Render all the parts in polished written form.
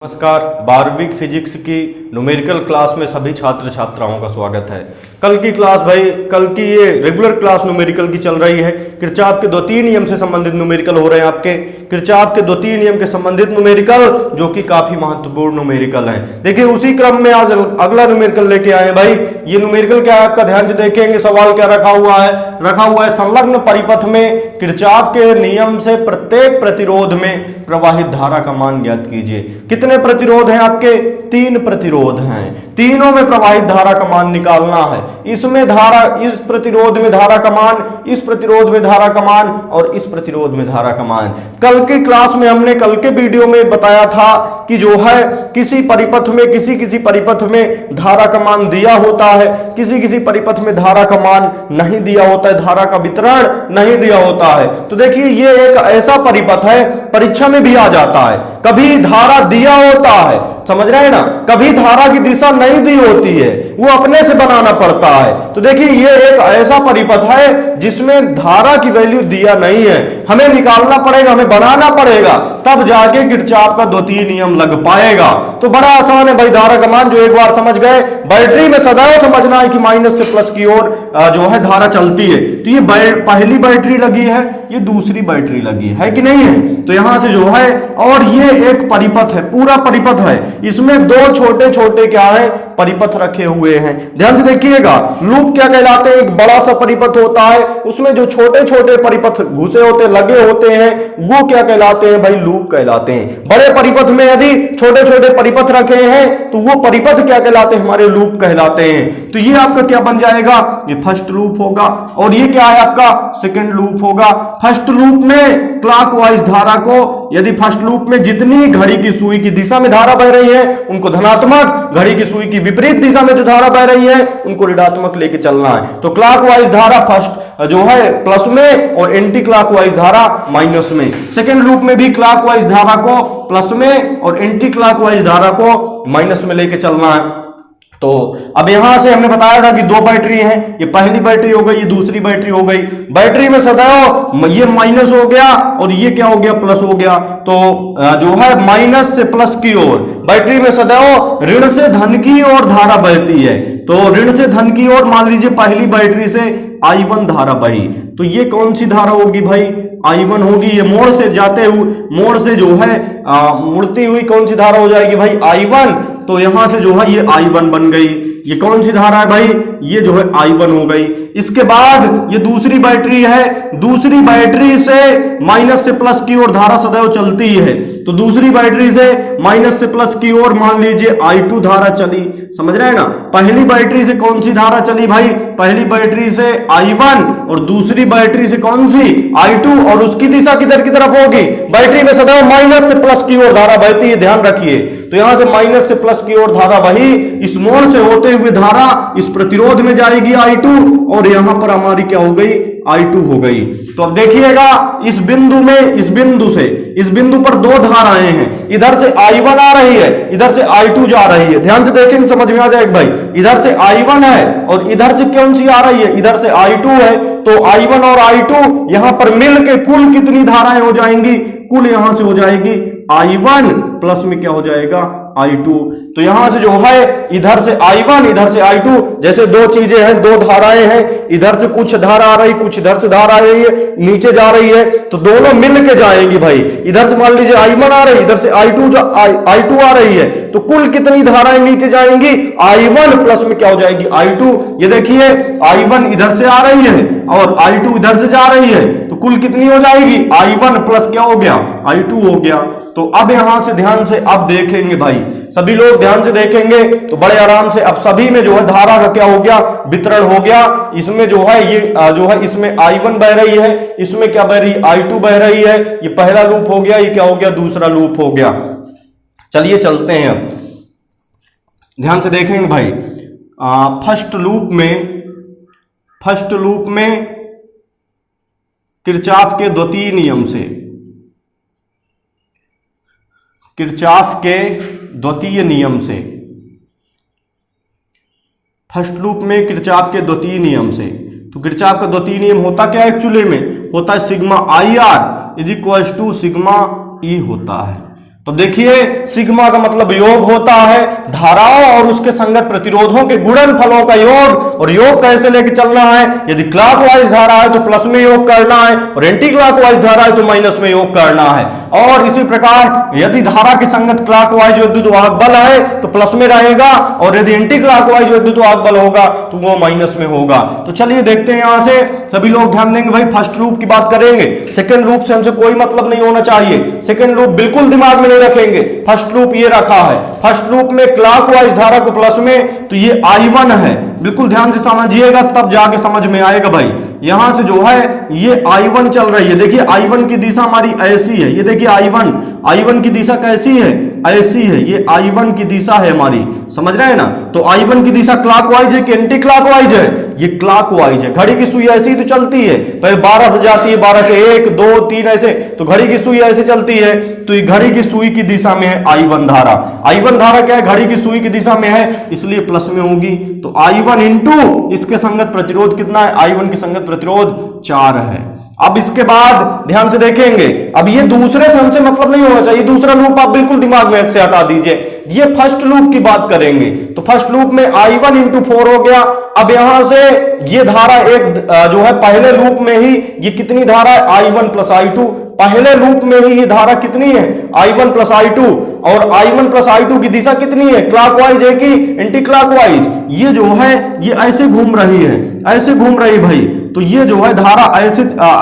नमस्कार। 12वीं फिजिक्स की न्यूमेरिकल क्लास में सभी छात्र छात्राओं का स्वागत है। कल की क्लास कल की ये रेगुलर क्लास न्यूमेरिकल की चल रही है। किरचॉफ के द्वितीय नियम से संबंधित न्यूमेरिकल हो रहे हैं आपके। किरचॉफ के द्वितीय नियम के संबंधित न्यूमेरिकल जो कि काफी महत्वपूर्ण न्यूमेरिकल हैं। देखिए उसी क्रम में आज अगला न्यूमेरिकल लेके आए भाई। ये न्यूमेरिकल क्या है आपका, ध्यान से देखेंगे। सवाल क्या रखा हुआ है संलग्न परिपथ में किरचॉफ के नियम से प्रत्येक प्रतिरोध में प्रवाहित धारा का मान ज्ञात कीजिए। कितने प्रतिरोध हैं आपके? 3 प्रतिरोध हैं। तीनों में प्रवाहित धारा का मान निकालना है। इसमें धारा, इस प्रतिरोध में धारा का मान, इस प्रतिरोध में धारा का मान और इस प्रतिरोध में धारा का मान। कल की क्लास में हमने, कल के वीडियो में बताया था कि जो है किसी परिपथ में, किसी परिपथ में धारा का मान दिया होता है, किसी परिपथ में धारा का मान नहीं दिया होता है, धारा का वितरण नहीं दिया होता है। तो देखिए ये एक ऐसा परिपथ है, परीक्षा में भी आ जाता है। कभी धारा दिया होता है, समझ रहे हैं ना, कभी धारा की दिशा नहीं दी होती है, वो अपने से बनाना पड़ता है। तो देखिए ये एक ऐसा परिपथ है जिसमें धारा की वैल्यू दिया नहीं है, हमें निकालना पड़ेगा, हमें बनाना पड़ेगा, तब जाके किरचॉफ का द्वितीय नियम लग पाएगा। तो बड़ा आसान है भाई, धारा का मान जो एक बार समझ गए। बैटरी में सदैव समझना है कि माइनस से प्लस की ओर जो है धारा चलती है। तो ये पहली बैटरी लगी है, ये दूसरी बैटरी लगी है कि नहीं है। तो यहां से जो है, और ये एक परिपथ है, पूरा परिपथ है, इसमें 2 छोटे छोटे क्या है परिपथ रखे हुए हैं। ध्यान से देखिएगा, लूप क्या कहलाते हैं? एक बड़ा सा परिपथ होता है, उसमें जो छोटे छोटे परिपथ घुसे होते, लगे होते हैं, वो क्या कहलाते हैं भाई? लूप कहलाते हैं। बड़े परिपथ में यदि छोटे छोटे परिपथ रखे हैं तो वो परिपथ क्या कहलाते हैं? हमारे लूप कहलाते हैं। तो ये आपका क्या बन जाएगा? ये फर्स्ट लूप होगा, और ये क्या है आपका? सेकंड लूप होगा। फर्स्ट लूप में क्लॉकवाइज धारा को, यदि फर्स्ट लूप में जितनी घड़ी की सुई की दिशा में धारा बह रही है उनको धनात्मक, घड़ी की सुई की विपरीत दिशा में जो धारा बह रही है उनको ऋणात्मक लेके चलना है। तो क्लॉकवाइज धारा फर्स्ट जो है प्लस में और एंटी क्लॉकवाइज धारा माइनस में। सेकेंड लूप में भी क्लॉकवाइज धारा को प्लस में और एंटी क्लॉकवाइज धारा को माइनस में लेके चलना है। तो अब यहां से हमने बताया था कि 2 बैटरी हैं, ये पहली बैटरी हो गई, ये दूसरी बैटरी हो गई। बैटरी में सदैव ये माइनस हो गया और ये क्या हो गया? प्लस हो गया। तो जो है माइनस से प्लस की ओर, बैटरी में सदैव ऋण से धन की ओर धारा बहती है। तो ऋण से धन की ओर मान लीजिए पहली बैटरी से I1 धारा बही, तो ये कौन सी धारा होगी भाई? I1 होगी। ये मोड़ से जाते हुए, मोड़ से जो है मुड़ती हुई कौन सी धारा हो जाएगी भाई? I1। तो यहां से जो है ये I1 बन गई। ये कौन सी धारा है भाई? ये जो है I1 हो गई। इसके बाद ये दूसरी बैटरी है, दूसरी बैटरी से माइनस से प्लस की ओर धारा सदैव चलती है। तो दूसरी बैटरी से माइनस से प्लस की ओर मान लीजिए I2 धारा चली, समझ रहे हैं ना। पहली बैटरी से कौन सी धारा चली भाई? पहली बैटरी से I1 और दूसरी बैटरी से कौन सी? I2, और उसकी दिशा किधर की तरफ होगी? बैटरी में सदैव माइनस से प्लस की ओर धारा बहती है, ध्यान रखिए। तो यहां से माइनस से प्लस की ओर धारा बही, इस मोड़ से होते हुए धारा इस प्रतिरोध में जाएगी I2, और यहां पर हमारी क्या हो गई? I2 हो गई। तो अब देखिएगा इस बिंदु में, इस बिंदु से, इस बिंदु पर 2 धाराएं हैं। इधर से I1 आ रही है, इधर से I2 जा रही है। ध्यान से देखेंगे समझ में आ जाएगा भाई। इधर से I1 है और इधर से कौन सी आ रही है? इधर से I2 है। तो I1 और I2 यहां पर मिल के कुल कितनी धाराएं हो जाएंगी? कुल यहां से हो जाएगी I1 प्लस में क्या हो जाएगा? I2। तो यहां से जो है इधर से I1, इधर से I2, जैसे 2 चीजें हैं, 2 धाराएं हैं, इधर से कुछ धारा आ रही, कुछ इधर से धारा आ रही है, नीचे जा रही है, तो दोनों मिल के जाएंगी भाई। इधर से मान लीजिए I1 आ रही, इधर से I2 आ रही है, तो कुल कितनी धाराएं नीचे जाएंगी? I1 प्लस में क्या हो जाएगी? I2। ये देखिए I1 इधर से आ रही है और I2 इधर से जा रही है, तो कुल कितनी हो जाएगी? I1 प्लस क्या हो गया? I2 हो गया। तो अब यहां से ध्यान से अब देखेंगे भाई, सभी लोग ध्यान से देखेंगे तो बड़े आराम से। अब सभी में जो है धारा का क्या हो गया? वितरण हो गया। इसमें जो है ये जो है इसमें I1 बह रही है, इसमें क्या बह रही है? I2 बह रही है। ये पहला लूप हो गया, ये क्या हो गया? दूसरा लूप हो गया। चलिए चलते हैं अब, ध्यान से देखेंगे भाई। फर्स्ट लूप में किरचॉफ के द्वितीय नियम से, किरचॉफ के द्वितीय नियम से, फर्स्ट लूप में किरचॉफ के द्वितीय नियम से, तो किरचॉफ का द्वितीय नियम होता क्या है? एक्चुअली में होता है sigma IR is equal to sigma E होता है। तो देखिए सिग्मा का मतलब योग होता है धाराओं और उसके संगत प्रतिरोधों के गुणनफलों का योग। और योग कैसे लेके चलना है, यदि क्लॉकवाइज धारा है तो प्लस में योग करना है, और एंटी क्लॉकवाइज धारा है तो माइनस में योग करना है। और इसी प्रकार यदि धारा के संगत क्लॉकवाइज विद्युत वाहक बल है तो प्लस में रहेगा, और यदि एंटी क्लॉकवाइज विद्युत वाहक बल होगा तो वो माइनस में होगा। तो चलिए देखते हैं यहां से, सभी लोग ध्यान देंगे भाई। फर्स्ट लूप की बात करेंगे, सेकंड लूप से हमसे कोई मतलब नहीं होना चाहिए, सेकंड लूप बिल्कुल दिमाग में नहीं रखेंगे। फर्स्ट लूप ये रखा है, फर्स्ट लूप में क्लॉकवाइज धारा को प्लस में, तो ये I1 है, बिल्कुल ध्यान से समझिएगा तब जाके समझ में आएगा भाई। यहां से जो है ये I1 चल रही है, देखिए I1 की दिशा हमारी ऐसी है, ये देखिए I1 की दिशा कैसी है, ऐसी है, ये I1 की दिशा है हमारी, समझ रहे हैं ना। तो I1 की दिशा क्लॉकवाइज है कि एंटी क्लॉकवाइज है, ये क्लॉकवाइज है। घड़ी की सुई ऐसी तो चलती है, पहले 12 बज जाती है, 12 से 1 2 3 ऐसे, तो घड़ी की सुई ऐसे चलती है, तो ये घड़ी की सुई की दिशा में है I1 धारा। I1 धारा क्या है, घड़ी की सुई की दिशा में है, इसलिए प्लस में होगी। तो I1 इंटू इसके संगत प्रतिरोध कितना है, I1 की संगत प्रतिरोध 4 है। अब इसके बाद ध्यान से देखेंगे, अब ये दूसरे से हमसे मतलब नहीं होना चाहिए, दूसरा लूप आप बिल्कुल दिमाग में से हटा दीजिए। ये फर्स्ट लूप की बात करेंगे, तो फर्स्ट लूप में I1 इंटू 4 हो गया। अब यहां से ये धारा एक जो है पहले लूप में ही ये कितनी धारा है, I1 प्लस I2, पहले लूप में ही ये धारा कितनी है, I1 प्लस I2, और I1 प्लस I2 की दिशा कितनी है, क्लॉकवाइज है कि एंटी क्लॉकवाइज, ये जो है ये ऐसे घूम रही है, ऐसे घूम रही भाई। तो ये जो है धारा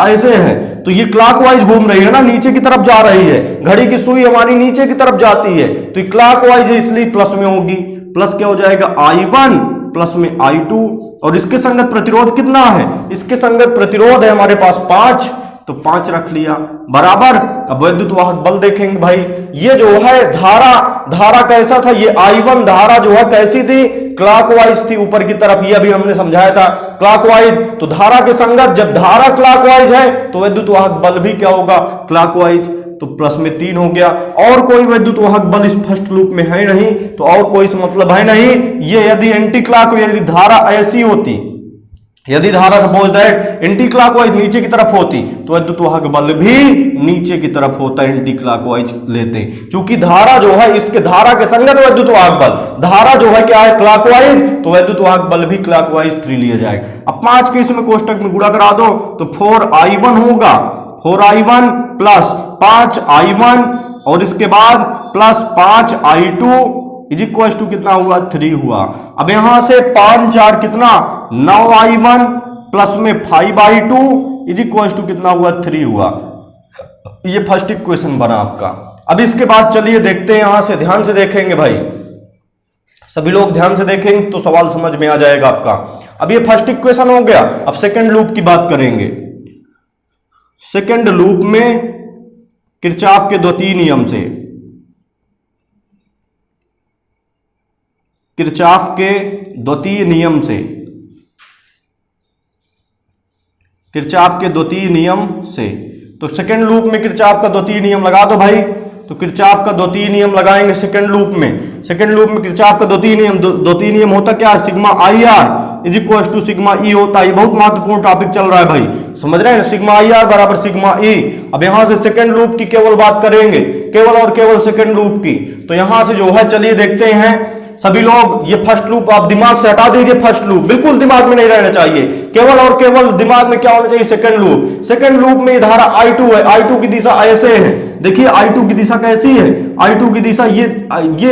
ऐसे है, तो ये क्लॉकवाइज घूम रही है ना, नीचे की तरफ जा रही है, घड़ी की सुई हमारी नीचे की तरफ जाती है, तो ये क्लॉकवाइज है इसलिए प्लस में होगी। प्लस क्या हो जाएगा, I1 प्लस में I2, और इसके संगत प्रतिरोध कितना है, इसके संगत प्रतिरोध है हमारे पास 5, तो 5 रख लिया बराबर। अब विद्युत वाहक बल देखेंगे भाई, ये जो है धारा कैसा था, ये I1 धारा जो है कैसी थी, क्लॉकवाइज थी ऊपर की तरफ, ये अभी हमने समझाया था क्लॉकवाइज। तो धारा के संगत जब धारा क्लॉकवाइज है तो विद्युत वाहक बल भी क्या होगा, क्लॉकवाइज, तो प्लस में 3 हो गया। और कोई विद्युत वाहक बल इस फर्स्ट लूप में है नहीं, तो और कोई मतलब है नहीं। ये यदि एंटी क्लॉकवाइज, यदि धारा ऐसी होती, यदि धारा सपोज दैट एंटी क्लॉकवाइज नीचे की तरफ होती तो विद्युत वाहक बल भी नीचे की तरफ होता है, एंटी क्लॉकवाइज लेते। क्योंकि धारा जो है इसके धारा के संगत विद्युत वाहक बल, धारा जो है क्या है क्लॉकवाइज, तो विद्युत वाहक बल भी क्लॉकवाइज 3 लिया जाएगा। अब 5 के इसमें कोष्टक में गुणा करा दो तो 4I1 होगा, 4I1 प्लस 5I1 और इसके बाद plus 5I2 is equal to कितना हुआ, 3 हुआ। अब यहां से 5 4 कितना, 9I1 प्लस में 5I2 इज इक्वल टू कितना हुआ, 3 हुआ। ये फर्स्ट इक्वेशन बना आपका। अब इसके बाद चलिए देखते हैं, यहां से ध्यान से देखेंगे भाई, सभी लोग ध्यान से देखेंगे तो सवाल समझ में आ जाएगा आपका। अब ये फर्स्ट इक्वेशन हो गया। अब सेकंड लूप की बात करेंगे। सेकंड लूप में किरचॉफ के द्वितीय नियम से, किरचॉफ के द्वितीय नियम से, किरचॉफ के द्वितीय नियम से, तो सेकंड लूप में किरचॉफ का द्वितीय नियम लगा दो भाई। तो किरचॉफ का द्वितीय नियम लगाएंगे सेकंड लूप में। सेकंड लूप में किरचॉफ का द्वितीय नियम होता क्या है, sigma IR is equal to sigma E होता है। ये बहुत महत्वपूर्ण टॉपिक चल रहा है भाई, समझ रहे हैं, सिग्मा IR बराबर सिग्मा E। अब यहां से सेकंड लूप की केवल बात करेंगे, केवल और केवल सेकंड लूप की। तो यहां से जो है चलिए देखते हैं सभी लोग, ये फर्स्ट लूप आप दिमाग से हटा दीजिए, फर्स्ट लूप बिल्कुल दिमाग में नहीं रहना चाहिए, केवल और केवल दिमाग में क्या होना चाहिए, सेकंड लूप। सेकंड लूप में धारा I2 है, I2 की दिशा ऐसे है, देखिए I2 की दिशा कैसी है, I2 की दिशा ये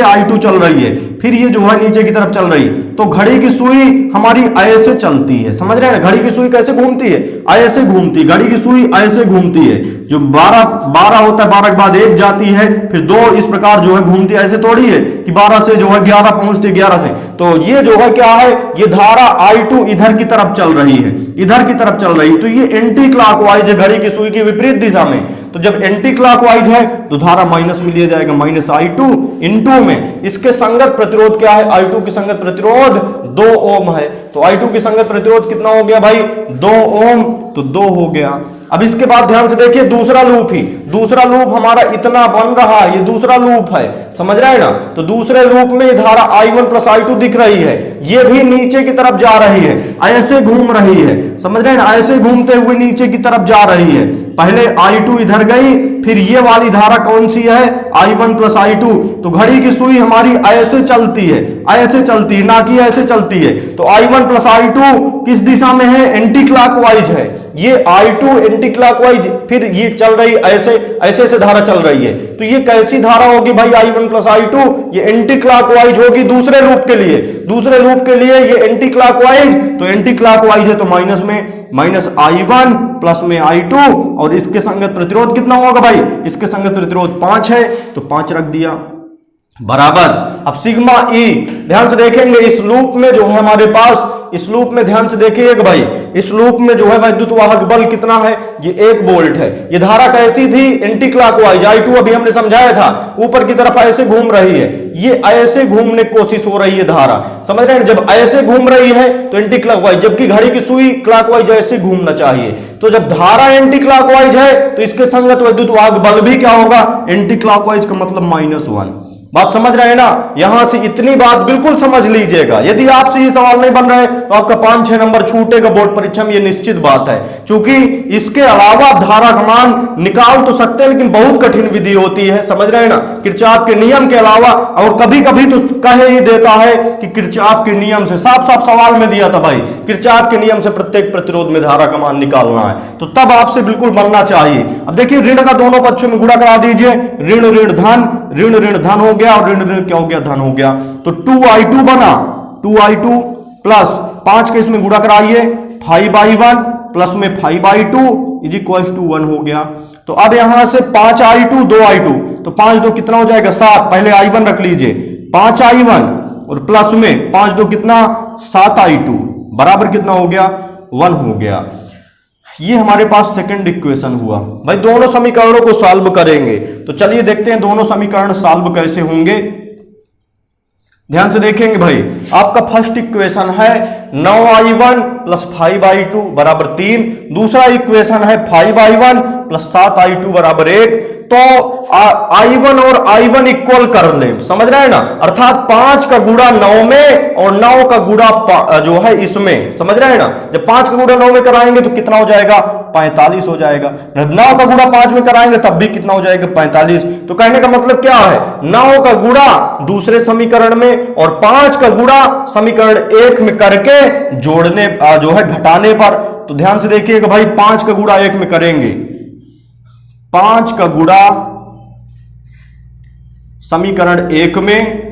I2 चल रही है, फिर ये जो है नीचे की तरफ चल रही, तो घड़ी की सुई हमारी ऐसे चलती है, समझ रहे हैं, घड़ी की सुई कैसे घूमती है, ऐसे घूमती है, घड़ी की सुई ऐसे घूमती है। जो 12 होता है, 12 के बाद 1 जाती है, फिर 2, इस प्रकार जो है घूमती है, ऐसे थोड़ी है कि 12 से जो है 11 पहुंचती है, 11 से। तो ये जो है क्या है, ये धारा I2 इधर की तरफ चल रही है, इधर की तरफ चल रही है, तो ये एंटी क्लॉकवाइज है, घड़ी की सुई की विपरीत दिशा में। तो जब एंटी क्लॉकवाइज है तो धारा माइनस में लिया जाएगा, माइनस I2 इंटू में इसके संगत प्रतिरोध क्या है, I2 की संगत प्रतिरोध 2 ओम है। तो I2 की संगत प्रतिरोध कितना हो गया भाई, 2 ओम, तो 2 हो गया। अब इसके बाद ध्यान से देखिए दूसरा लूप ही, दूसरा लूप हमारा इतना बन रहा है, ये दूसरा लूप है, समझ रहे हैं ना। तो दूसरे लूप में धारा I1 प्लस I2 दिख रही है, ये भी नीचे की तरफ जा रही है, ऐसे घूम रही है, समझ रहे हैं ना, ऐसे घूमते हुए नीचे की तरफ जा रही है। पहले I2 इधर गई, फिर ये वाली धारा कौन सी है, I1 प्लस I2। तो घड़ी की सुई हमारी ऐसे चलती है, ऐसे चलती है, ना कि ऐसे चलती है। तो I1 प्लस I2 किस दिशा में है, एंटी क्लॉकवाइज है। ये I2 एंटी क्लॉकवाइज, फिर ये चल रही ऐसे ऐसे से धारा चल रही है। तो ये कैसी धारा होगी भाई, I1 प्लस I2, ये एंटी क्लॉकवाइज होगी दूसरे लूप के लिए। दूसरे लूप के लिए ये एंटी क्लॉकवाइज, तो एंटी क्लॉकवाइज है तो माइनस में माइनस I1 प्लस में I2, और इसके संगत प्रतिरोध कितना होगा भाई, इसके संगत प्रतिरोध 5 है तो 5 रख दिया बराबर। अब सिग्मा ई, ध्यान से देखेंगे इस लूप में जो है हमारे पास, इस लूप में ध्यान से देखिएगा भाई, इस लूप में जो है विद्युत वाहक बल कितना है, ये 1 वोल्ट है। ये धारा कैसी थी, एंटी क्लॉकवाइज। I2 अभी हमने समझाया था, ऊपर की तरफ ऐसे घूम रही है, ये ऐसे घूमने की कोशिश हो रही है धारा, समझ रहे हैं। जब ऐसे घूम रही है तो एंटी क्लॉकवाइज, जबकि घड़ी की सुई क्लॉकवाइज ऐसे घूमना चाहिए। तो जब धारा एंटी क्लॉकवाइज है तो इसके संगत विद्युत वाहक बल भी क्या होगा, एंटी क्लॉकवाइज का मतलब -1। बात समझ रहे हैं ना, यहां से इतनी बात बिल्कुल समझ लीजिएगा। यदि आपसे ये सवाल नहीं बन रहे तो आपका 5-6 नंबर छूटेगा बोर्ड परीक्षा में, ये निश्चित बात है। क्योंकि इसके अलावा धारा का मान निकाल तो सकते हैं, लेकिन बहुत कठिन विधि होती है, समझ रहे हैं ना। किरचॉफ के नियम के अलावा, और कभी कभी तो कह ही देता है कि किरचॉफ के नियम से, साफ साफ सवाल में दिया था भाई, किरचॉफ के नियम से प्रत्येक प्रतिरोध में धारा का मान निकालना है, तो तब आपसे बिल्कुल बनना चाहिए। अब देखिए ऋण का दोनों पक्षों में गुणा करा दीजिए, ऋण ऋण धन, ऋण ऋण धन हो गया, और ऋण ऋण क्या हो गया, धन हो गया। तो 2I2 बना, 2I2 प्लस 5 के इसमें गुणा कराइए, 5I1 प्लस में 5I2 इज इक्वल्स टू 1 हो गया। तो अब यहां से 5I2 2I2, तो 5 2 कितना हो जाएगा 7, पहले I1 रख लीजिए, 5I1 और प्लस में 5 2 कितना 7I2 बराबर कितना हो गया 1 हो गया। ये हमारे पास सेकंड इक्वेशन हुआ भाई। दोनों समीकरणों को सॉल्व करेंगे, तो चलिए देखते हैं दोनों समीकरण सॉल्व कैसे होंगे। ध्यान से देखेंगे भाई, आपका फर्स्ट इक्वेशन है 9I1 प्लस 5I2 बराबर 3, दूसरा इक्वेशन है 5I1 प्लस 7I2 बराबर 1। तो I1 और I1 इक्वल कर ले, समझ रहे हैं ना, अर्थात 5 का गुणा 9 में और 9 का गुणा जो है इसमें, समझ रहे हैं ना। जब 5 का गुणा 9 में कराएंगे तो कितना हो जाएगा 45 हो जाएगा, 9 का गुणा 5 में कराएंगे तब भी कितना हो जाएगा 45। तो कहने का मतलब क्या है, 9 का गुणा दूसरे समीकरण में और 5 का गुणा समीकरण 1 में करके जोड़ने जो है घटाने पर। तो ध्यान से देखिएगा भाई, 5 का गुणा 1 में करेंगे, 5 का गुणा समीकरण 1 में,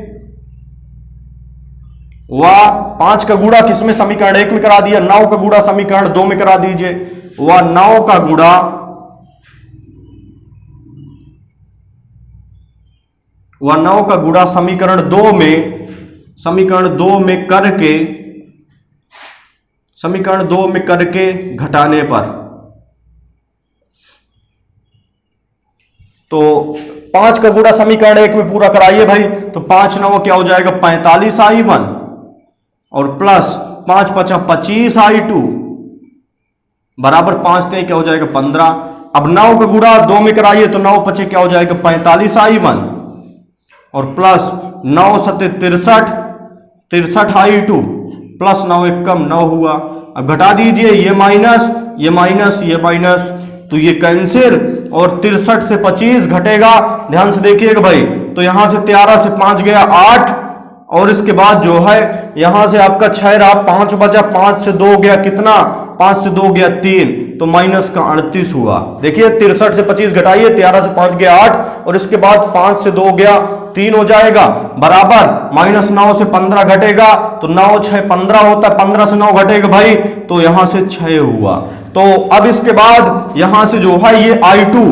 व 5 का गुणा किसमें समीकरण 1 में करा दिया, 9 का गुणा समीकरण 2 में करा दीजिए, व 9 का गुणा समीकरण 2 में, समीकरण 2 में करके, समीकरण 2 में करके घटाने पर। तो 5 का गुणा समीकरण 1 में पूरा कराइए भाई, तो 5 9 क्या हो जाएगा 45I1 और प्लस 5 5 25I2 बराबर 5 3 क्या हो जाएगा 15। अब 9 का गुणा 2 में कराइए, तो 9 5 क्या हो जाएगा 45I1 और प्लस 9 7 63I2 प्लस 9 1 कम 9 हुआ। अब घटा दीजिए, ये माइनस ये माइनस ये माइनस, तो ये कैंसिल, और 63 से 25 घटेगा, ध्यान से देखिएगा भाई। तो यहां से 13 से 5 गया 8, और इसके बाद जो है यहां से आपका 6 रहा, 5 बचा, 5 से 2 गया कितना, 5 से 2 गया 3, तो माइनस का 38 हुआ। देखिए 63 से 25 घटाइए, 13 से 5 गया 8, और इसके बाद 5 से 2 गया 3 हो जाएगा बराबर, माइनस 9 से 15 घटेगा, तो 9 6 15 होता है, 15 से 9 घटेगा भाई, तो यहां से 6 हुआ। तो अब इसके बाद यहां से जो है ये I2,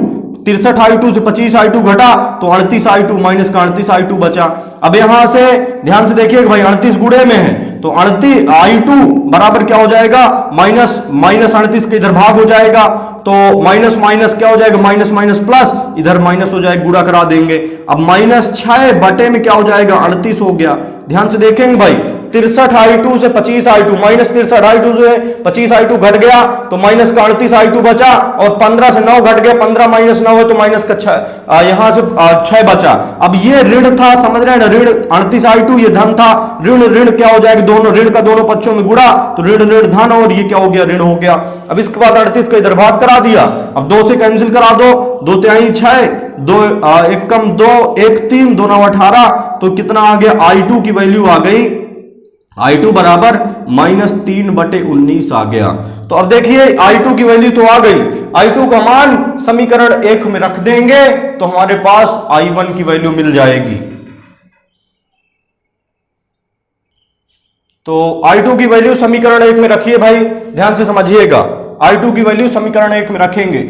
63I2 से 25I2 घटा, तो 38I2 माइनस का 38I2 बचा। अब यहां से ध्यान से देखिए भाई, 38 गुणे में है, तो 38I2 बराबर क्या हो जाएगा माइनस, माइनस 38 के इधर भाग हो जाएगा, तो माइनस माइनस क्या हो जाएगा, माइनस माइनस प्लस, इधर माइनस हो जाएगा, गुणा करा देंगे। अब -6 बटे में क्या हो जाएगा 38 हो गया। ध्यान से देखेंगे भाई, 63i2 से 25i2, माइनस 63i2 से 25i2 घट गया तो माइनस का 38i2 बचा, और 15 से 9 घट गया, 15 माइनस 9 है तो माइनस का 6, यहां से 6 बचा। अब ये ऋण था, समझ रहे हैं ना, ऋण 38i2 ये धन था, ऋण ऋण क्या हो जाएगा, दोनों ऋण का दोनों पक्षों में गुणा, तो ऋण ऋण धन, और ये क्या हो गया, ऋण हो गया। अब इसके बाद 38 का इधर भाग करा दिया, अब 2 से कैंसिल करा दो, 2 तिहाई 6, 2 1 कम 2 1 3, 2 9 18, तो कितना आ गया, i2 की वैल्यू आ गई, i2 बराबर -3/19 आ गया। तो अब देखिए i2 की वैल्यू तो आ गई, i2 का मान समीकरण 1 में रख देंगे तो हमारे पास i1 की वैल्यू मिल जाएगी। तो i2 की वैल्यू समीकरण 1 में रखिए भाई, ध्यान से समझिएगा, i2 की वैल्यू समीकरण 1 में रखेंगे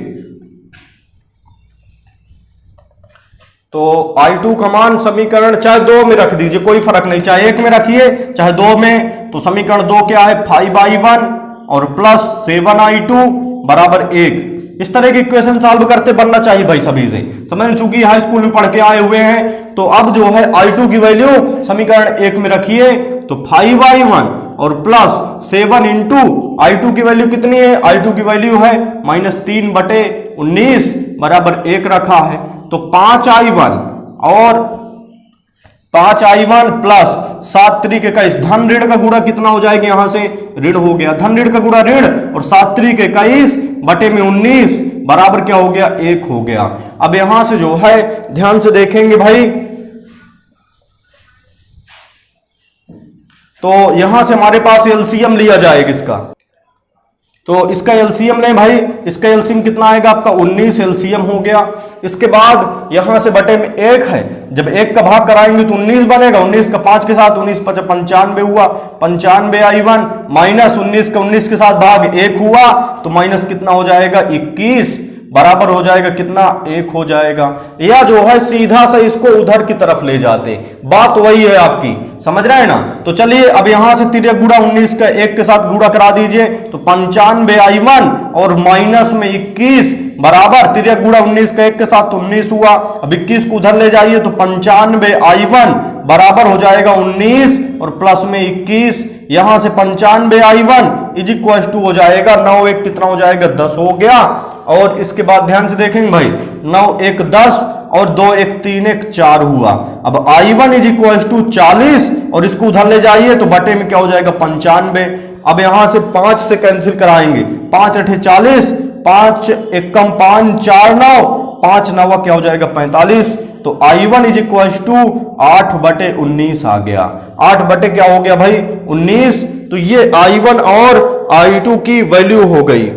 तो i2 का मान समीकरण चाहे 2 में रख दीजिए, कोई फर्क नहीं, चाहे 1 में रखिए चाहे 2 में। तो समीकरण 2 क्या है, 5i1 और प्लस 7i2 बराबर 1। इस तरह के इक्वेशन सॉल्व करते बनना चाहिए भाई सभी से, समझ, चूंकि हाई स्कूल में पढ़ के आए हुए हैं। तो अब जो है i2 की वैल्यू समीकरण 1 में रखिए, तो 5i1 और प्लस 7 इंटू i2 की वैल्यू कितनी है, i2 की वैल्यू है -3/19 बराबर 1 रखा है। तो 5i1 और 5i1 प्लस 7 3 के 21, धन ऋण का गुणा कितना हो जाएगा, यहां से ऋण हो गया, धन ऋण का गुणा ऋण, और 7 3 के 21 बटे में 19 बराबर क्या हो गया, 1 हो गया। अब यहां से जो है ध्यान से देखेंगे भाई, तो यहां से हमारे पास एलसीएम लिया जाएगा इसका, तो इसका एलसीएम लें भाई, इसका एलसीएम कितना आएगा आपका 19 एलसीएम हो गया। इसके बाद यहां से बटे में 1 है, जब 1 का भाग कराएंगे तो 19 बनेगा, 19 का 5 के साथ 19 5 95 हुआ, 95i1 माइनस 19 का 19 के साथ भाग 1 हुआ, तो माइनस कितना हो जाएगा 21 बराबर हो जाएगा कितना, 1 हो जाएगा। या जो है सीधा से इसको उधर की तरफ ले जाते, बात वही है आपकी, समझ रहे हैं ना। तो चलिए अब यहां से तिर्यक गुणा 19 का 1 के साथ गुणा करा दीजिए, तो 95i1 और माइनस में 21 बराबर तिर्यक गुणा 19 का 1 के साथ 19 हुआ। अब 21 को उधर ले जाइए तो 95i1 बराबर हो जाएगा 19 और प्लस में 21, यहां से 95i1 इज इक्वल टू हो जाएगा 9 1 कितना हो जाएगा 10 हो गया। और इसके बाद ध्यान से देखेंगे भाई, 9 1 10 और 2 1 3 1 4 हुआ। अब i1 इज इक्वल टू 40 और इसको उधर ले जाइए तो बटे में क्या हो जाएगा 95। अब यहां से 5 से कैंसिल कराएंगे, 5 8 40, 5 1 कम 5 4 9, 5 9 क्या हो जाएगा 45। तो i1 इज इक्वल टू 8/19 आ गया, 8 बटे क्या हो गया भाई 19। तो ये i1 और i2 की वैल्यू हो गई।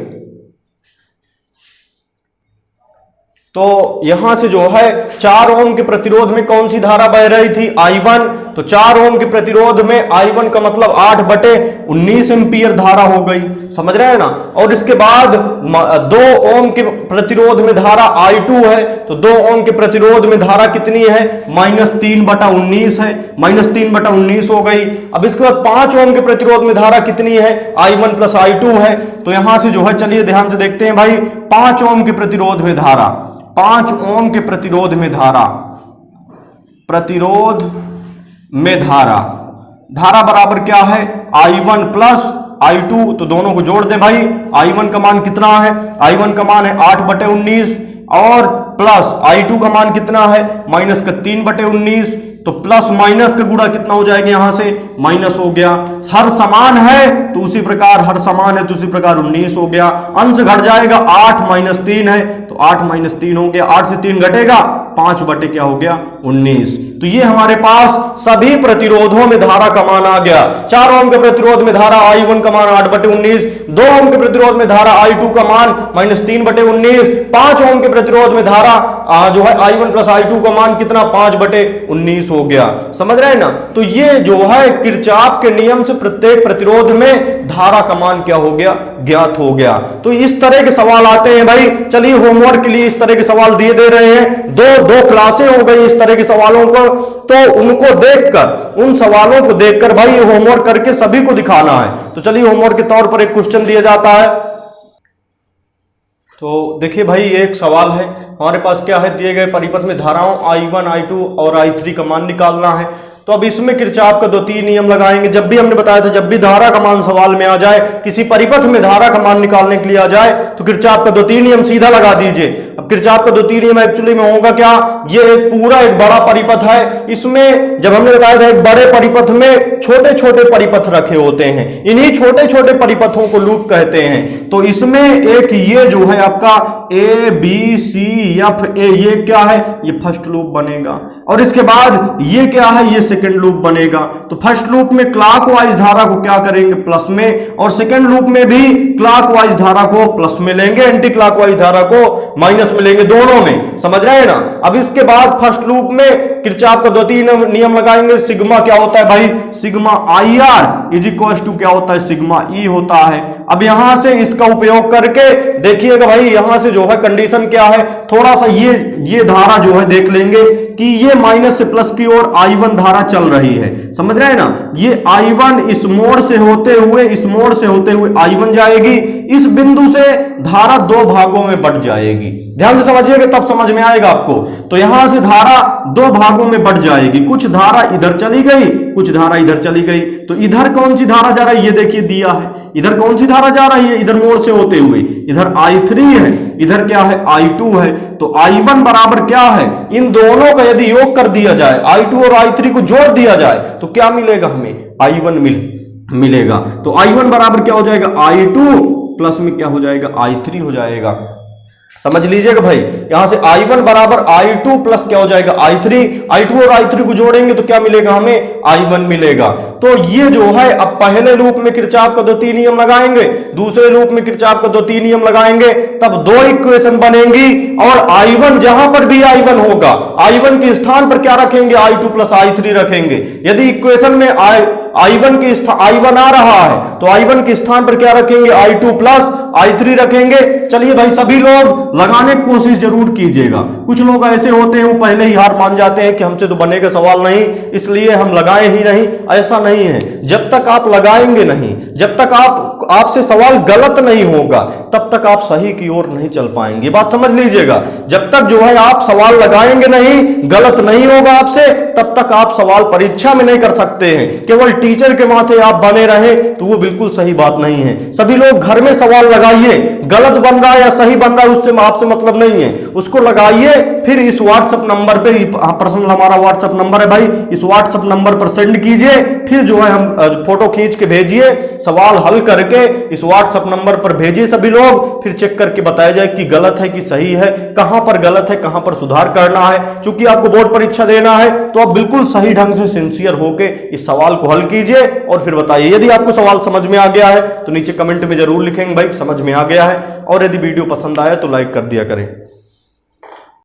तो यहां से जो है 4 ओम के प्रतिरोध में कौन सी धारा बह रही थी, i1। तो 4 ओम के प्रतिरोध में i1 का मतलब 8/19 एम्पियर धारा हो गई, समझ रहे हैं ना। और इसके बाद 2 ओम के प्रतिरोध में धारा i2 है, तो 2 ओम के प्रतिरोध में धारा कितनी है, -3/19 है, -3/19 हो गई। अब इसके बाद 5 ओम के प्रतिरोध में धारा कितनी है, i1 प्लस i2 है। तो यहां से जो है चलिए ध्यान से देखते हैं भाई, 5 ओम के प्रतिरोध में धारा, 5 ओम के प्रतिरोध में धारा, प्रतिरोध में धारा, धारा बराबर क्या है i1 प्लस i2। तो दोनों को जोड़ दें भाई, i1 का मान कितना है, i1 का मान है 8/19 और प्लस i2 का मान कितना है माइनस का 3/19। तो प्लस माइनस का गुणा कितना हो जाएगा, यहां से माइनस हो गया। हर समान है तो उसी प्रकार, हर समान है तो उसी प्रकार 19 हो गया। अंश घट जाएगा, 8 - 3 है तो 8 - 3 हो गया, 8 से 3 घटेगा, 5 बटे क्या हो गया 19। तो ये हमारे पास सभी प्रतिरोधों में धारा का मान आ गया। 4 ओम के प्रतिरोध में धारा i1 का मान 8/19, 2 ओम के प्रतिरोध में धारा i2 का मान -3/19, 5 ओम के प्रतिरोध में धारा जो है i1 प्लस i2 का मान कितना 5/19 हो गया, समझ रहे हैं ना। तो ये जो है किरचॉफ के नियम से प्रत्येक प्रतिरोध में धारा का मान क्या हो गया, ज्ञात हो गया। तो इस तरह के सवाल आते हैं भाई। चलिए होमवर्क के लिए इस तरह के सवाल दिए दे रहे हैं, दो क्लासें हो गई इस तरह के सवालों को। तो उनको देखकर, उन सवालों को देखकर भाई होमवर्क करके सभी को दिखाना है। तो चलिए होमवर्क के तौर पर एक क्वेश्चन दिया जाता है। तो देखिए भाई ये एक सवाल है, हमारे पास क्या है, दिए गए परिपथ में धाराओं i1 i2 और i3 का मान निकालना है। तो अब इसमें किरचॉफ का 2-3 नियम लगाएंगे। जब भी हमने बताया था, जब भी धारा का मान सवाल में आ जाए, किसी परिपथ में धारा का मान निकालने के लिए आ जाए, तो किरचॉफ का 2-3 नियम सीधा लगा दीजिए। अब किरचॉफ का 2-3 नियम एक्चुअली में होगा क्या, ये एक पूरा एक बड़ा परिपथ है, इसमें जब हमने बताया था एक बड़े परिपथ में छोटे छोटे परिपथ रखे होते हैं, इन्हीं छोटे छोटे परिपथों को लूप कहते हैं। तो इसमें एक ये जो है आपका A B C F A, ये क्या है, ये फर्स्ट लूप बनेगा, और इसके बाद ये क्या है, ये सेकंड लूप बनेगा। तो फर्स्ट लूप में क्लॉकवाइज धारा को क्या करेंगे, प्लस में, और सेकंड लूप में भी क्लॉकवाइज धारा को प्लस में लेंगे, एंटी क्लॉकवाइज धारा को माइनस में लेंगे, दोनों में, समझ रहे हैं ना। अब इसके बाद फर्स्ट लूप में किरचॉफ का 2-3 नियम लगाएंगे। सिग्मा क्या होता है भाई, sigma I R is equal to क्या होता है, सिग्मा ई होता है। अब यहां से इसका उपयोग करके देखिएगा भाई, यहां से जो है कंडीशन क्या है, थोड़ा सा ये धारा जो है देख लेंगे कि ये माइनस से प्लस की ओर I1 धारा चल रही है, समझ रहे हैं ना। ये I1 इस मोड़ से होते हुए I1 जाएगी, इस बिंदु से धारा 2 भागों में बट जाएगी। ध्यान से समझिएगा तब समझ में आएगा आपको। तो यहां से धारा 2 भागों में बट जाएगी, कुछ धारा इधर चली गई, कुछ धारा इधर चली गई। तो इधर कौन सी धारा जा रही है, ये देखिए दिया है, इधर कौन सी धारा जा रही है, इधर मोड़ से होते हुए, इधर I3 है, इधर क्या है, I2 है। तो I1 बराबर क्या है, इन दोनों का यदि योग कर दिया जाए, I2 और I3 को जोड़ दिया जाए, तो क्या मिलेगा हमें, I1 मिलेगा। तो I1 बराबर क्या हो जाएगा, I2 प्लस में क्या हो जाएगा, I3 हो जाएगा। समझ लीजिएगा भाई, यहां से I1 बराबर I2 प्लस क्या हो जाएगा, I2 और I3 को जोड़ेंगे तो क्या मिलेगा हमें, I1 मिलेगा। तो ये जो है, अब पहले लूप में किरचॉफ का 2-3 नियम लगाएंगे, दूसरे लूप में किरचॉफ का 2-3 नियम लगाएंगे, तब 2 इक्वेशन बनेंगी, और I1 जहां पर भी I1 होगा, I1 के स्थान पर क्या रखेंगे, I2 प्लस I3 रखेंगे। यदि इक्वेशन में I1 आ रहा है तो I1 के स्थान पर क्या रखेंगे, I2 प्लस I3 रखेंगे। चलिए भाई, सभी लोग लगाने की कोशिश जरूर कीजिएगा। कुछ लोग ऐसे होते हैं वो पहले ही हार मान जाते हैं कि हमसे तो बनेगा सवाल नहीं, इसलिए हम लगाए ही नहीं। ऐसा नहीं है, जब तक आप लगाएंगे नहीं, जब तक आपसे सवाल गलत नहीं होगा, तब तक आप सही की ओर नहीं चल पाएंगे। बात समझ लीजिएगा, जब तक जो है आप सवाल लगाएंगे नहीं, गलत नहीं होगा आपसे, तब तक आप सवाल परीक्षा में नहीं कर सकते हैं। केवल टीचर के माथे आप बने रहे तो वो बिल्कुल सही बात नहीं है। सभी लोग घर में सवाल लगाइए, गलत बन रहा है या सही बन रहा है उससे आपसे मतलब नहीं है, उसको लगाइए, फिर इस व्हाट्सएप नंबर पे, पर्सनल हमारा व्हाट्सएप नंबर है भाई, इस व्हाट्सएप नंबर पर सेंड कीजिए, फिर जो है हम फोटो खींच के भेजिए, सवाल हल करके इस व्हाट्सएप नंबर पर भेजिए सभी लोग, फिर चेक करके बताया जाए कि गलत है कि सही है, कहां पर गलत है, कहां पर सुधार करना है। चूंकि आपको बोर्ड परीक्षा देना है तो आप बिल्कुल सही ढंग से सिंसियर होके इस सवाल को हल कीजिए और फिर बताइए। यदि आपको सवाल समझ में आ गया है तो नीचे कमेंट में जरूर लिखेंगे भाई समझ में आ गया है, और यदि वीडियो पसंद आया तो लाइक कर दिया करें।